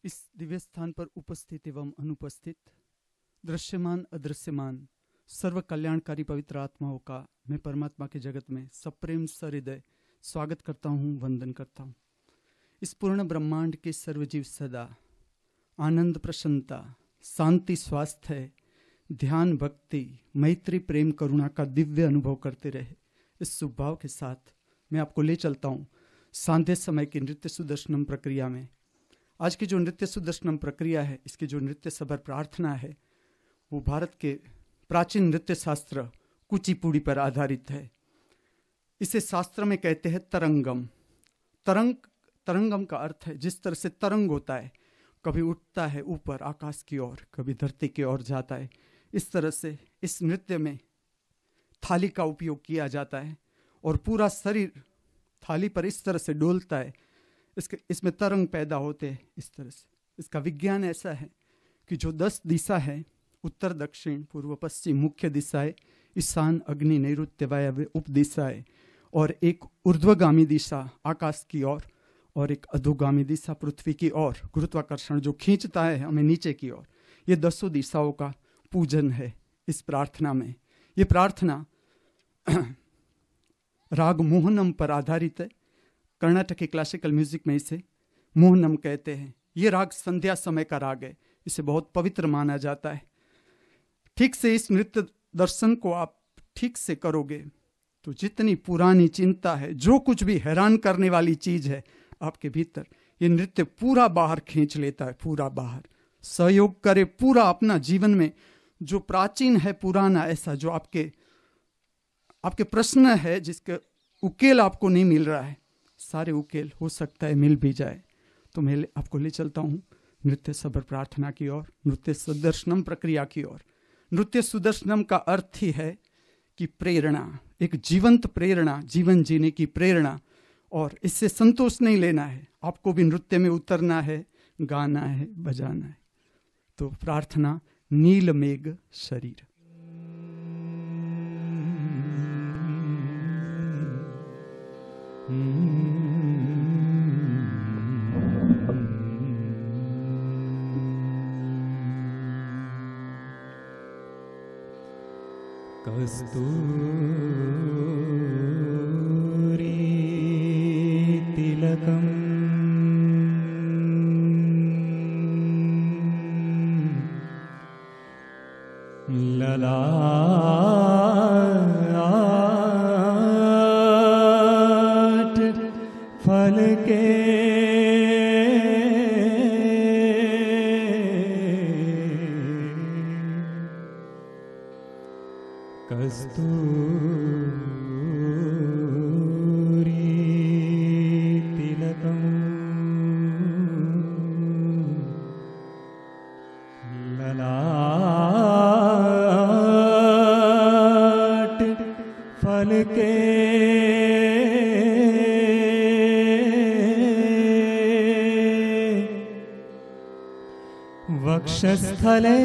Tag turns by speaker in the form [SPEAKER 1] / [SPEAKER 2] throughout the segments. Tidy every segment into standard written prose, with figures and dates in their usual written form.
[SPEAKER 1] इस दिव्य स्थान पर उपस्थित एवं अनुपस्थित दृश्यमान अदृश्यमान सर्व कल्याणकारी पवित्र आत्माओं का मैं परमात्मा के जगत में सप्रेम सहृदय स्वागत करता हूँ, वंदन करता हूँ। इस पूर्ण ब्रह्मांड के सर्वजीव सदा आनंद, प्रसन्नता, शांति, स्वास्थ्य, ध्यान, भक्ति, मैत्री, प्रेम, करुणा का दिव्य अनुभव करते रहे। इस शुभ भाव के साथ मैं आपको ले चलता हूँ सांध्य समय की नृत्य सुदर्शनम प्रक्रिया में। आज की जो नृत्य सुदर्शनम प्रक्रिया है, इसकी जो नृत्य सबर प्रार्थना है, वो भारत के प्राचीन नृत्य शास्त्र कुचिपुड़ी पर आधारित है। इसे शास्त्र में कहते हैं तरंगम। तरंगम का अर्थ है जिस तरह से तरंग होता है, कभी उठता है ऊपर आकाश की ओर, कभी धरती की ओर जाता है। इस तरह से इस नृत्य में थाली का उपयोग किया जाता है और पूरा शरीर थाली पर इस तरह से डोलता है। इसमें तरंग पैदा होते हैं। इस तरह से इसका विज्ञान ऐसा है कि जो 10 दिशा है, उत्तर, दक्षिण, पूर्व, पश्चिम, मुख्य दिशाएं, ईशान, अग्नि, नैऋत्य, वायव्य, उपदिशाएं, और एक ऊर्ध्वगामी दिशा आकाश की ओर और एक अधोगामी दिशा पृथ्वी की ओर, गुरुत्वाकर्षण जो खींचता है हमें नीचे की ओर। ये 10 दिशाओं का पूजन है इस प्रार्थना में। ये प्रार्थना राग मोहनम पर आधारित है। कर्नाटक के क्लासिकल म्यूजिक में इसे मोहनम कहते हैं। ये राग संध्या समय का राग है, इसे बहुत पवित्र माना जाता है। ठीक से इस नृत्य दर्शन को आप ठीक से करोगे तो जितनी पुरानी चिंता है, जो कुछ भी हैरान करने वाली चीज है आपके भीतर, ये नृत्य पूरा बाहर खींच लेता है। पूरा बाहर सहयोग करे, पूरा अपना जीवन में जो प्राचीन है, पुराना, ऐसा जो आपके प्रश्न है, जिसके उकेल आपको नहीं मिल रहा है, सारे उकेल हो सकता है मिल भी जाए। तो मैं आपको ले चलता हूँ नृत्य सबर प्रार्थना की ओर, नृत्य सुदर्शनम प्रक्रिया की ओर। नृत्य सुदर्शनम का अर्थ ही है कि प्रेरणा, एक जीवंत प्रेरणा, जीवन जीने की प्रेरणा। और इससे संतोष नहीं लेना है, आपको भी नृत्य में उतरना है, गाना है, बजाना है। तो प्रार्थना नील मेघ शरीर।
[SPEAKER 2] कस्तूरी तिलकम ललाट फलके कस्तूरी तिलकम ललाट फलके वक्षस्थले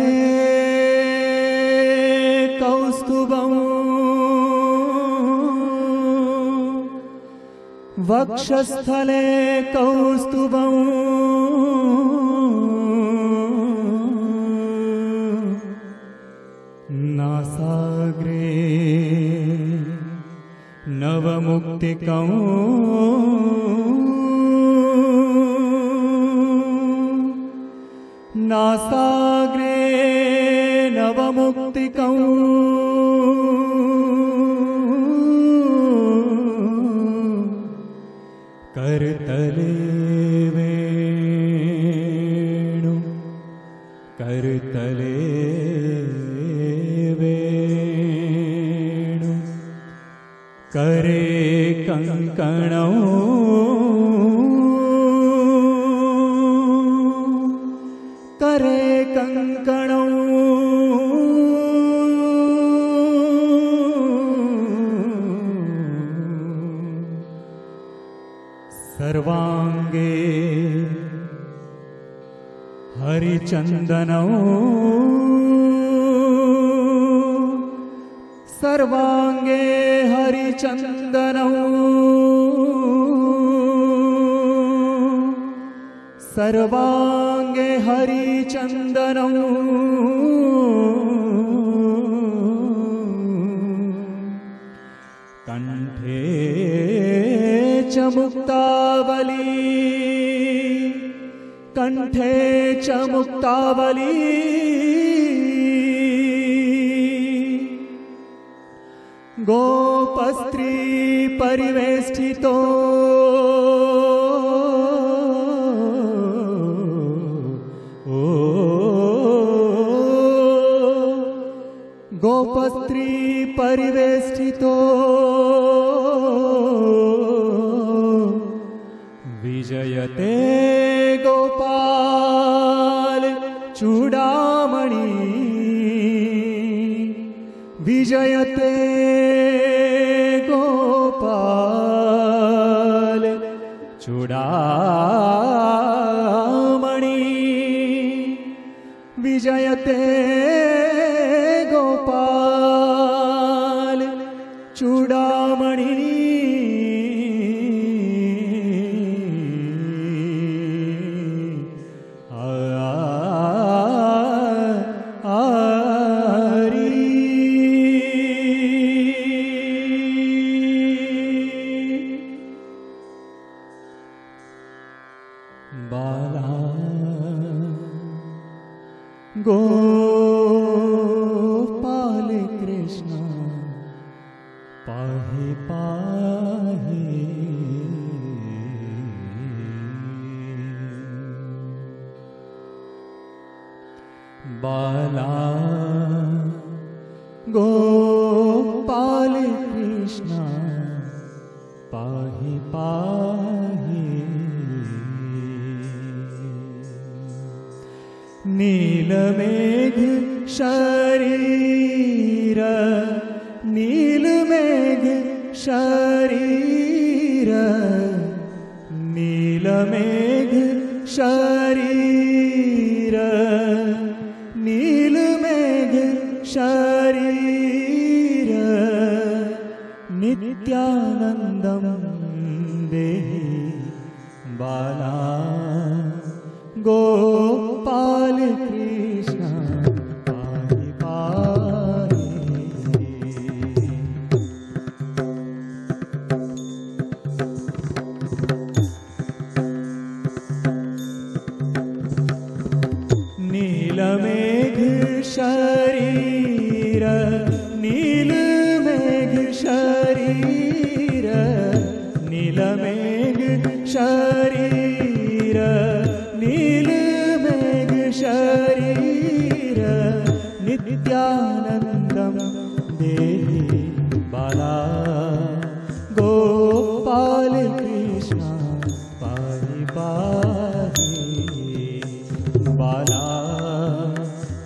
[SPEAKER 2] कौस्तुभं वक्षस्थले कौस्तुभं नासाग्रे नवमुक्तिकं नासाग्रे नवमुक्तिकं करतले वेणु करतले वेणु करे कंकणौ करे कंकणौ सर्वांगे हरिचंदनौ सर्वांगे हरिचंदनौ सर्वांगे सर्वांगे हरिचन्दनं कंठे च मुक्तावली कंठे च मुक्तावली गोपस्त्री परिवेष्टितो गोपस्त्री परिवेष्टितो विजयते गोपाल चूडामणि विजयते गोपाल चूडामणि विजयते गोपाल चूडामणि गोपाल कृष्ण पाहि पाहि बाला गोपाल कृष्ण पाहि पाहि नीलमेघ शरीर नीलमेघ शरीर नीलमेघ शरीर नीलमेघ शरीर नित्यानन्दं देहि बाला गोपाल कृष्ण पाहि पाहि नीलमेघ शरीर नीलमेघ शरीर नीलमेघ शरीर नीलमेघ शरीर नित्यानन्दं देहि बाला गोपाल कृष्ण पाहि पाहि बाला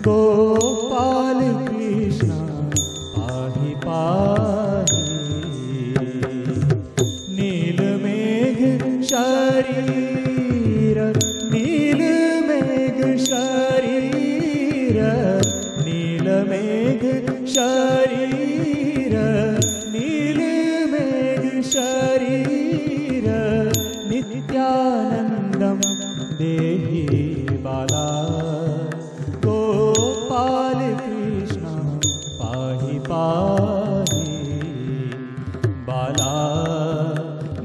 [SPEAKER 2] गोपाल कृष्ण पाहि पाहि नीलमेघ शरीर नीलमेघ शरीर नीलमेघ शरीर नीलमेघ शरीर नित्यानन्दं देहि बाला गोपाल कृष्ण पाहि पाहि बाला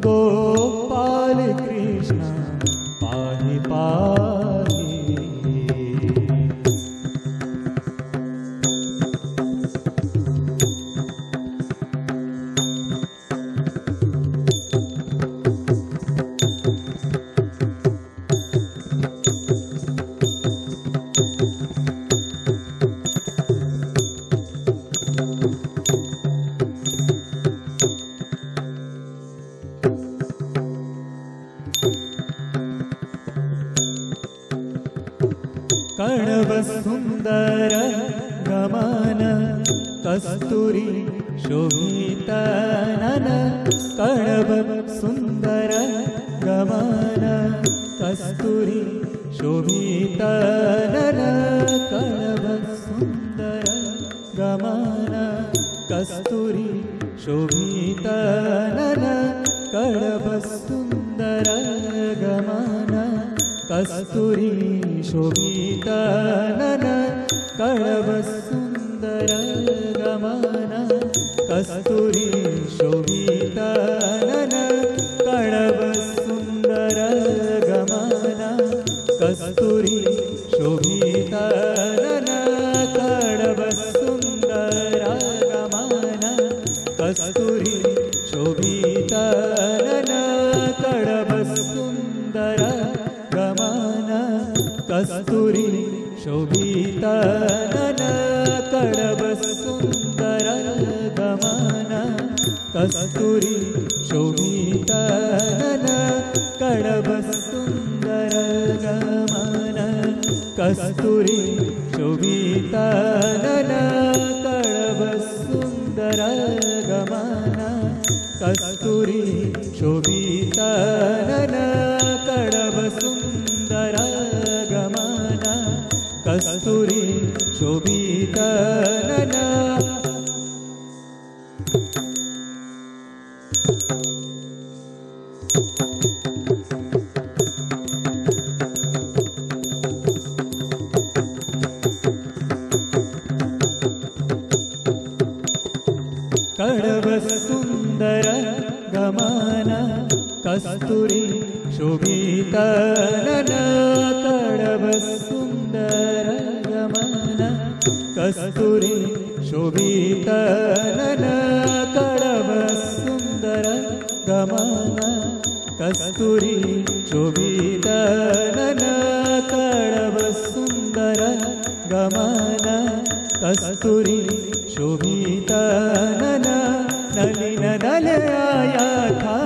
[SPEAKER 2] गोपाल कृष्ण पाहि पाहि कणव सुंदर गमन कस्तूरी शोभितनन कणव सुंदर गमन कस्तूरी शोभितनन कणव सुंदर गमन कस्तूरी शोभितनन कणव सुंदर गमन कस्तूरी शोभितनन कळवसुन्दर गमन कस्तूरी शोभितनन कळवसुन्दर गमन कस्तूरी शोभितनन कळवसुन्दर गमन कस्तूरी शोभितनन कळवसुन्दर गमन कस्तूरी शोभितनन कळवसुन्दर गमन कस्तूरी शोभितनन कळवसुन्दर गमन कस्तूरी शोभितनन कळवसुन्दर गमन कस्तूरी शोभितनन कळवसुन्दर गमन कस्तूरी शोभितनन कळवसुन्दर गमन कस्तूरी शोभितनन कळवसुन्दर गमन कस्तूरी शोभितनन कळवसुन्दर गमन कस्तूरी शोभितनन कळवसुन्दर गमन कस्तूरी शोभितनन नलिन नलयाथानन्द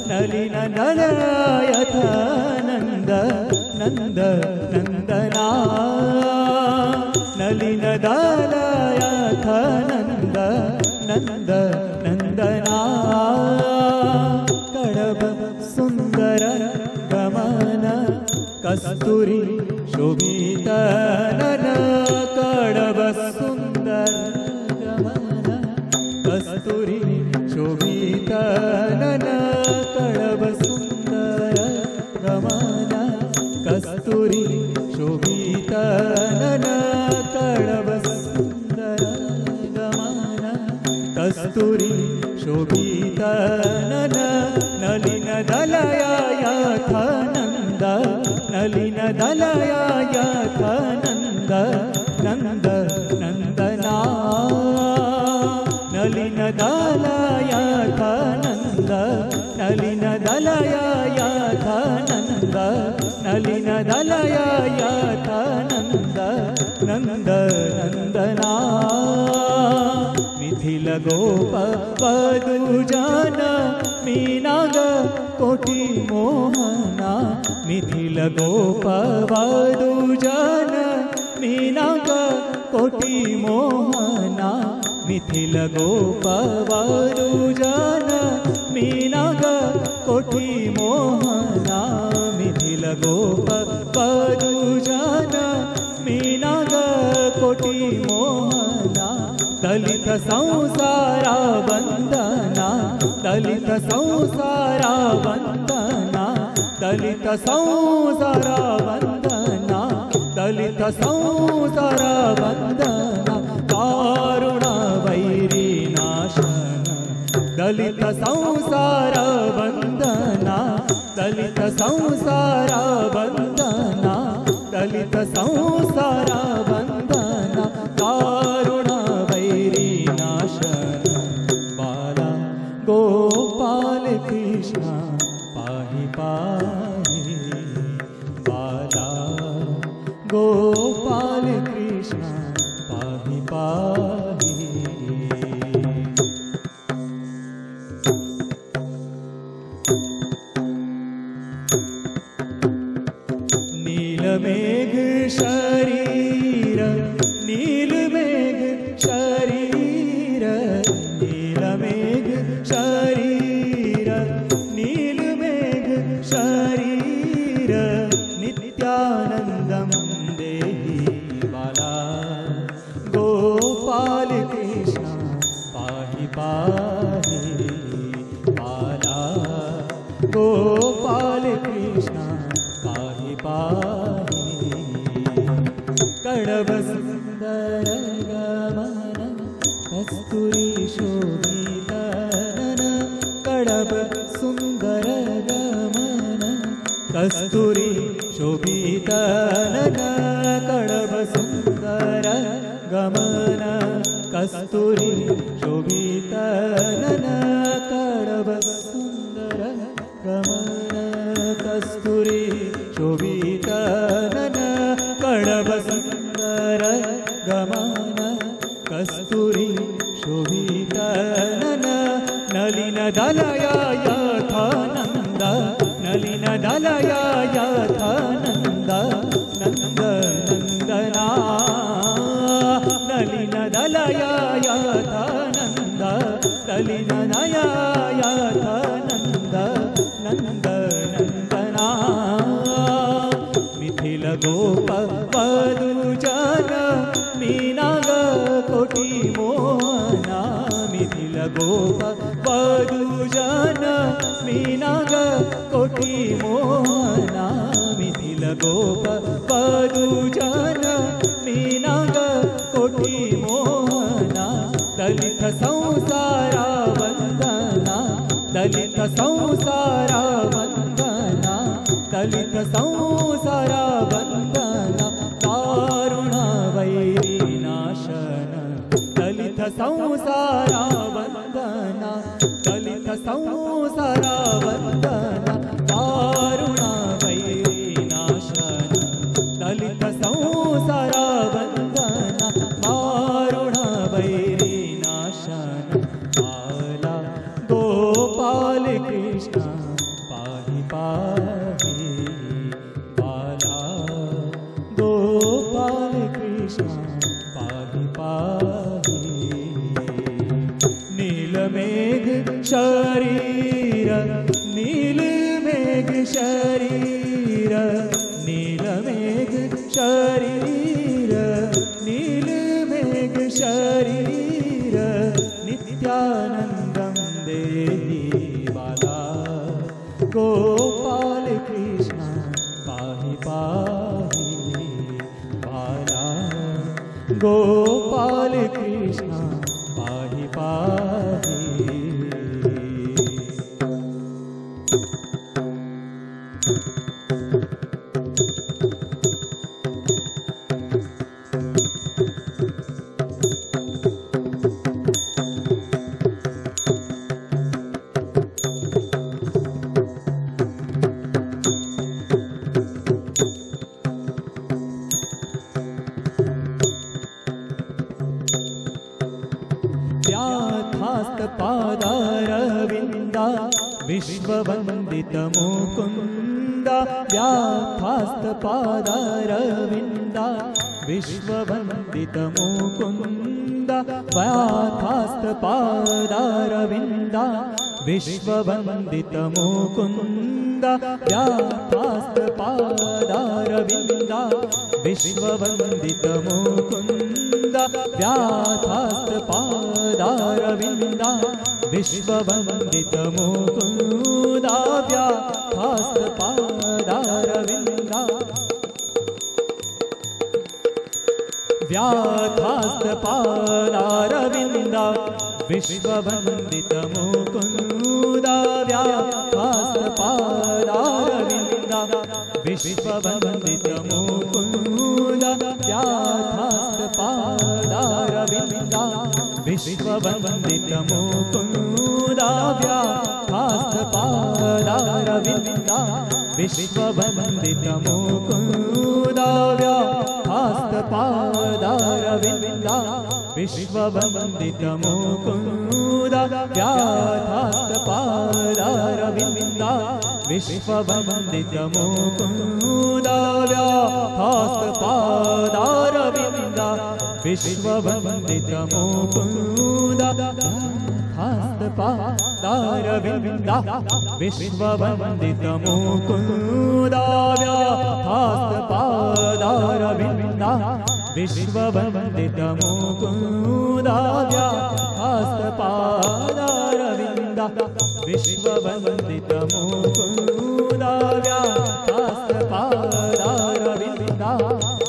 [SPEAKER 2] नलिन नलयाथानन्द नन्द नन्दना नलिन दलयाथानन्द नन्द नन्दना कळव सुन्दर गमन कस्तूरी शोभितनन कळव सुन्दर गमन कस्तूरी शोभितनन कळव सुन्दर गमन कस्तूरी शोभितनन कळव सुन्दर गमन कस्तूरी शोभितनन नलिन दलयाथानन्द नलिन दलयाथानन्द नन्द नन्दना नलिन दलयाथानन्द नलिन दलयाथानन्द नलिन दलयाथानन्द नन्द नन्दना मिथिल गोप वधूजान मीनाग कोटि मोहना मिथिल गोप वधूजान मीनाग कोटि मोहना मिथिल गोप वधूजान मीनाग कोटि मोहना मिथिल गोप वधूजान मीनाग कोटि मोहना दलित संसारा वंदना दलित संसारा वंदना दलित संसारा वंदना दलित संसारा वंदना कारुण वैरी नाशन दलित संसारा वंदना दलित संसारा वंदना दलित संसारा वंदना कारुण वैरी नाशन बाला गोपाल कृष्ण पाहि पाहि बाला गोपाल कृष्ण पाहि पाहि नीलमेघ शरीर नीलमेघ शरीर नीलमेघ शरीर नीलमेघ शरीर नित्यानन्दं देहि बाला गोपाल कृष्ण पाहि पाहि बाला गोपाल कृष्ण पाहि पाहि कड़ब सुंदर गमन कस्तूरी शोभित नयन कड़ब सुंदर गमन कस्तूरी शोभित नयन कड़ब सुंदर गमन कस्तूरी शोभित नयन कड़ब सुंदर गमन कस्तूरी शोभित नयन कड़ब सुंदर गमन कस्तूरी शोभित नयन नलिन दलया यथानंद नलिन दलया यथानंद नंद नंदना नलिन दलया यथानंद नलिन नया यथानंद नंद नंदना मिथिल गोप वधूजन मीनाग कोटि मोहना मिथिल गोप वधूजन मीनाग कोटि मोहना मिथिल गोप वधूजन मीनाग कोटि मोहना दलित संसारा वंदना दलित संसारा वंदना दलित संसारा वंदना दारुण वैरी नाशन दलित संसारा वंदना दलित संसारा वंदना दारुण वैरी नाशन दलित संसारा वंदना दारुण वैरी नाशन बाला गोपाल कृष्ण पाहि पाहि बाला गोपाल कृष्ण पाहि पाहि नीलमेघ शरीर नीलमेघ शरीर नीलमेघ शरीर नीलमेघ शरीर नित्यानंदं देहि बाला गोपाल कृष्ण पाहि पाहि बाला गोपाल कृष्ण पाहि पाहि पादारविन्दा विश्ववन्दित मुकुन्द व्याधास्त पादारविन्दा विश्ववन्दित मुकुन्द व्याधास्त पादारविन्दा विश्ववन्दित मुकुन्द व्याधास्त पादारविन्दा विश्ववन्दित मुकुन्द व्याधास्त पादारविन्दा विश्ववन्दित मुकुन्द व्याधास्त पादारविन्दा व्याधास्त पादारविन्दा विश्ववन्दित मुकुन्द व्याधास्त पादारविन्दा विश्ववन्दित मुकुन्द व्याधास्त पादारविन्दा विश्ववन्दित मुकुन्द व्याधास्त पादारविन्दा विश्ववन्दित मुकुन्द व्याधास्त पादारविन्दा विश्ववन्दित मुकुन्द व्याधास्त पादारविन्दा विश्ववन्दित मुकुन्द व्याधास्त पादारविन्दा विश्ववन्दित मुकुन्द व्याधास्त पादारविन्दा विश्ववन्दित मुकुन्द व्याधास्त पादारविन्दा विश्ववन्दित मुकुन्द व्याधास्त पादारविन्दा विश्ववन्दित मुकुन्द व्याधास्त पादारविन्दा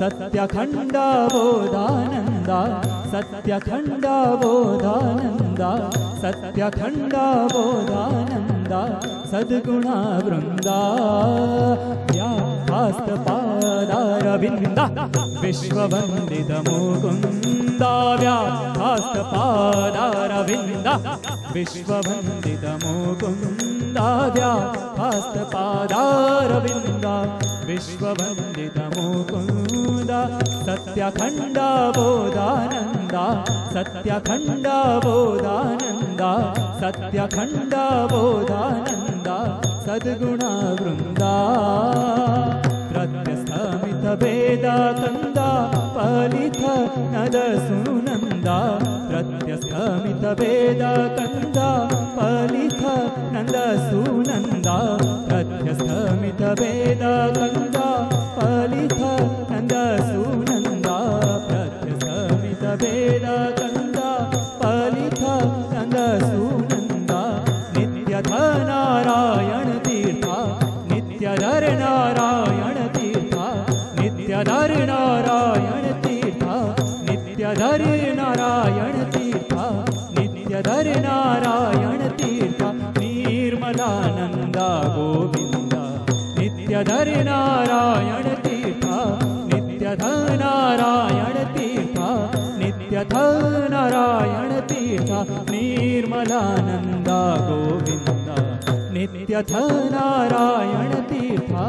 [SPEAKER 2] सत्यखण्डबोधानन्दा सत्यखण्डबोधानन्दा सत्यखण्डबोधानन्दा सद्गुणवृन्दा व्याप्तास्तपादारविन्दा विश्ववन्दितमुकुन्दा व्याप्तास्तपादारविन्दा विश्ववन्दितमुकुन्दा व्याप्तास्तपादारविन्दा विश्ववन्दितमुकुन्दा सत्यखण्डबोधानन्दा सत्यखण्डबोधानन्दा सत्यखण्डबोधानन्दा सद्गुणवृन्दा प्रत्यस्थमितभेदकन्दा फलित नदसुनन्दा प्रत्यस्थमितभेदकन्दा फलित नन्दसुनन्दा प्रत्यस्थमितभेदकन्दा फलित नन्दसुनन्दा प्रत्यस्थमितभेदकन्दा फलित नन्दसुनन्दा नित्यध नारायण तीर्था नित्यधर नारायण तीर्था नित्यधर नारायण तीर्था नित्यधर नारायण तीर्था नित्यधर नारायण तीर्था निर्मलानंदा गोविंदा नित्यधर नारायण तीर्था नित्यधर नारायण तीर्था नित्यधर नारायण तीर्था निर्मलानंदा गोविंदा नित्यधर नारायण तीर्था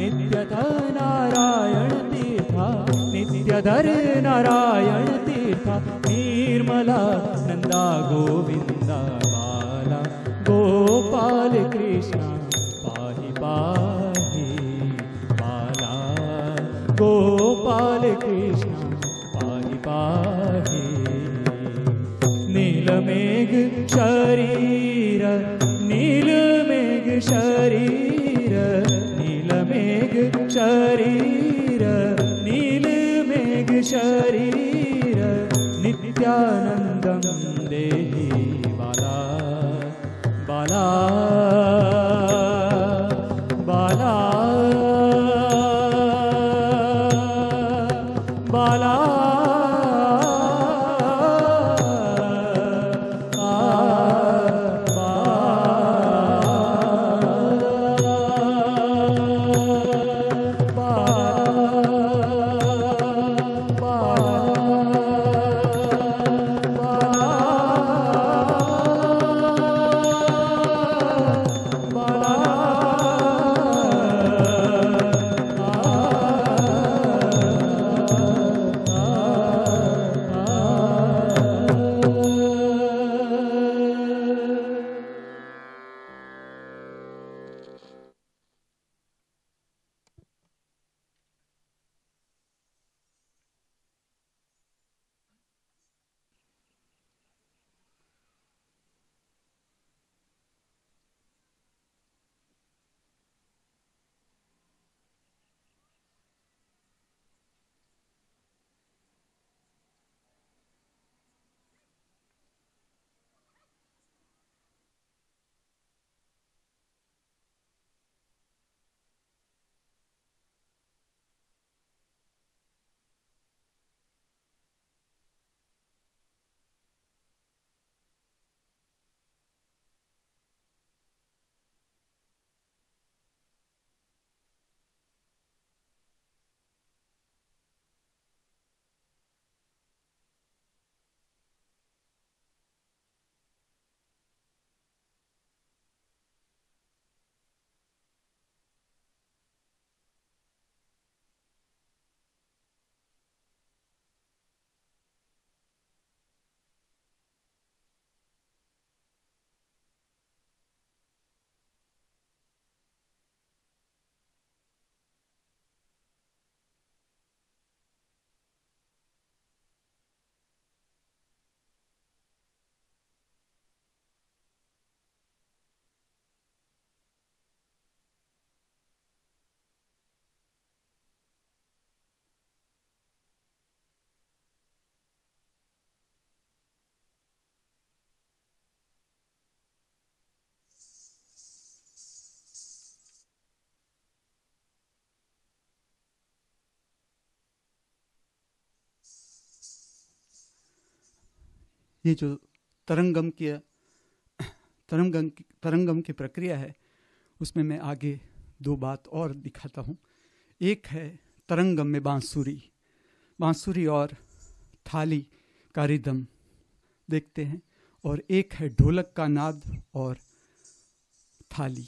[SPEAKER 2] नित्यधर नारायण तीर्था नित्यधर नारायण तीर्था निर्मलानंदा गोविंदा बाला गोपाल कृष्ण पाहि पाहि बाला गोपाल कृष्ण पाहि पाहि नीलमेघ शरीर नीलमेघ शरीर नीलमेघ शरीर नीलमेघ शरीर नित्यानन्दं देहि बाला बाला बाला बाला
[SPEAKER 1] ये जो तरंगम की प्रक्रिया है, उसमें मैं आगे दो बात और दिखाता हूँ। एक है तरंगम में बांसुरी और थाली का रिदम देखते हैं, और एक है ढोलक का नाद और थाली।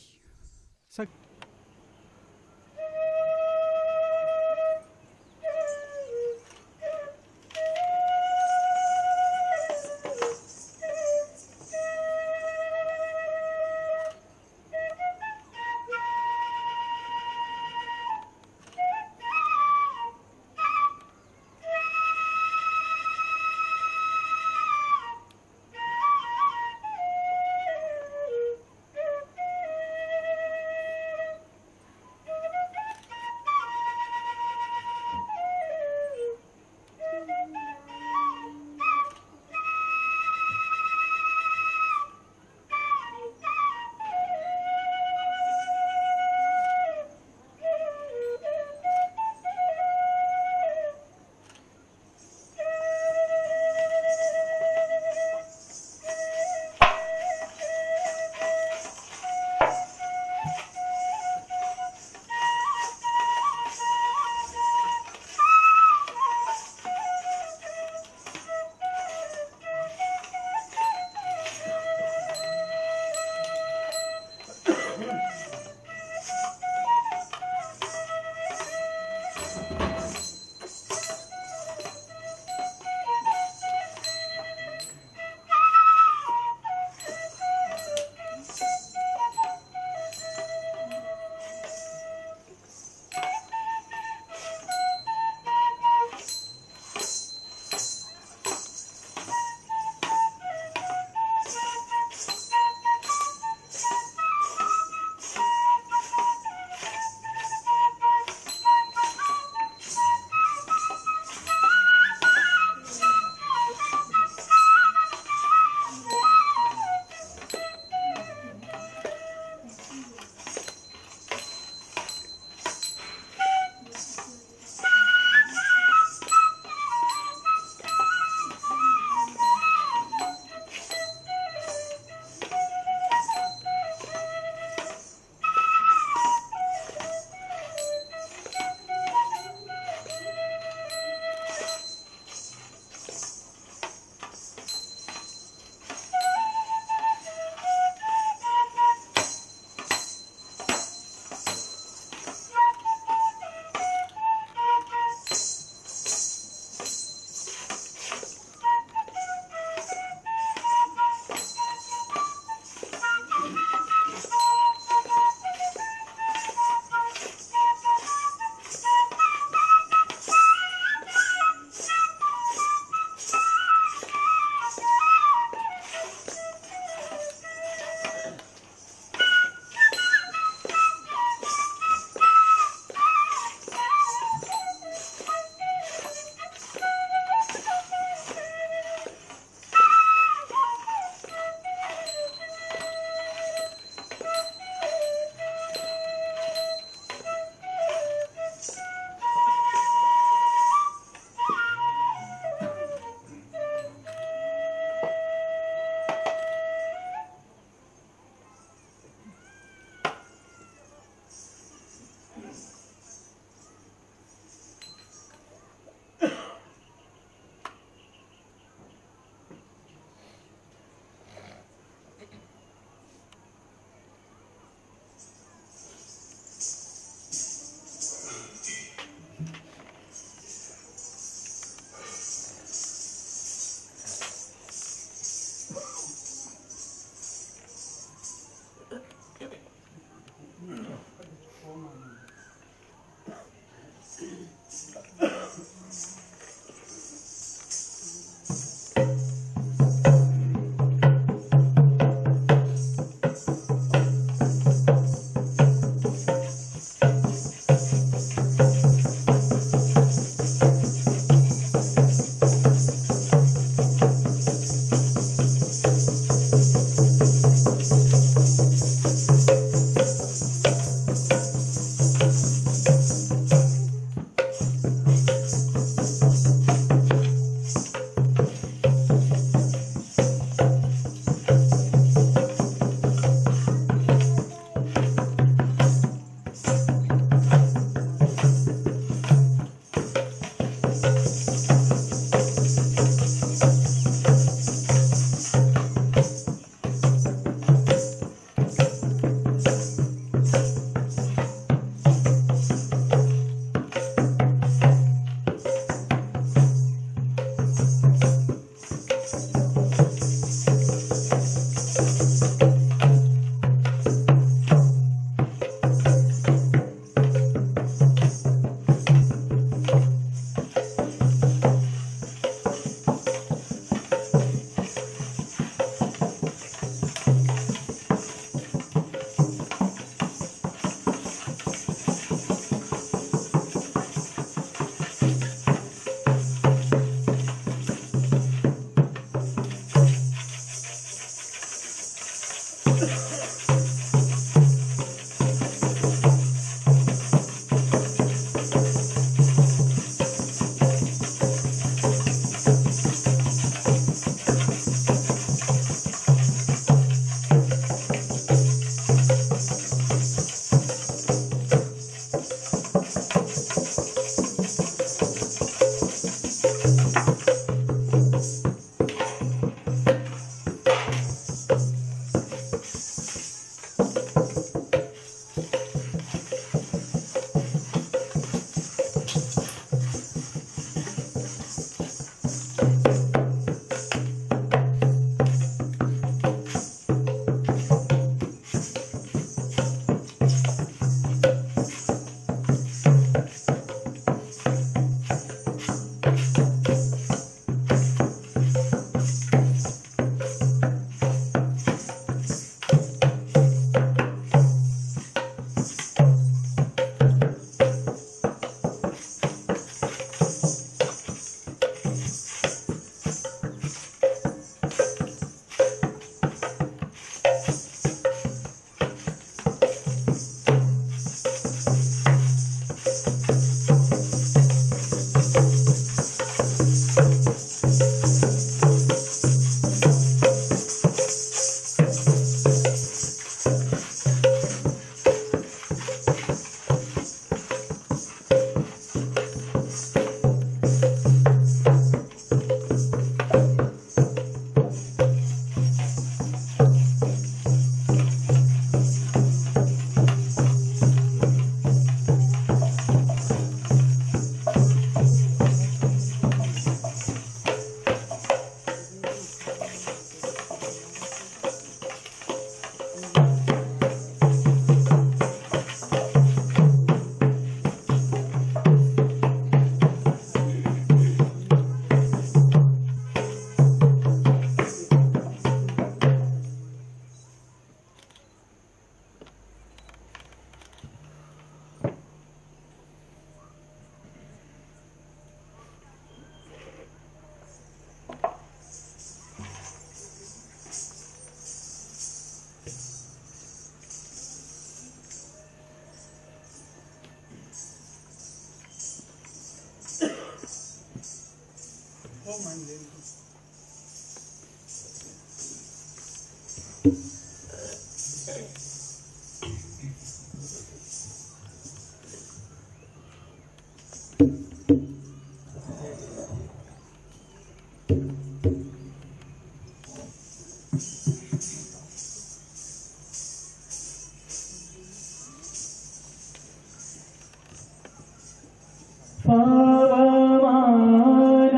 [SPEAKER 2] పావమాన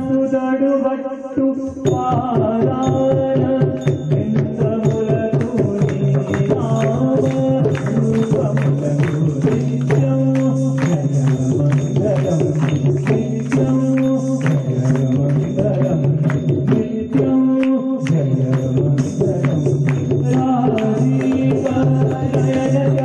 [SPEAKER 2] సుదడు వట్టు పారాన ఇంద్రములకు నీ నామ రూపములకు నిత్యం జయమంగళం నిత్యం జయమంగళం నిత్యం జయమంగళం రాజీవ జయ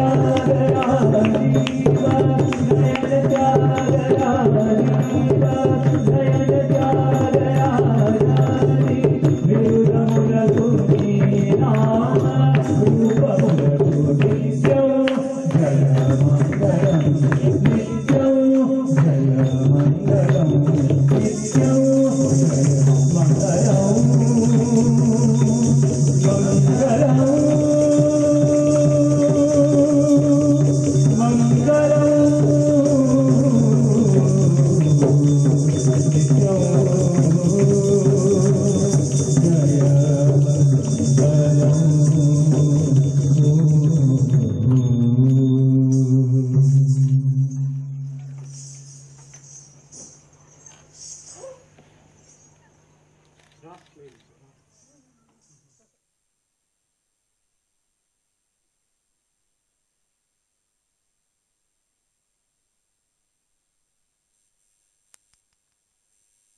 [SPEAKER 1] Translate.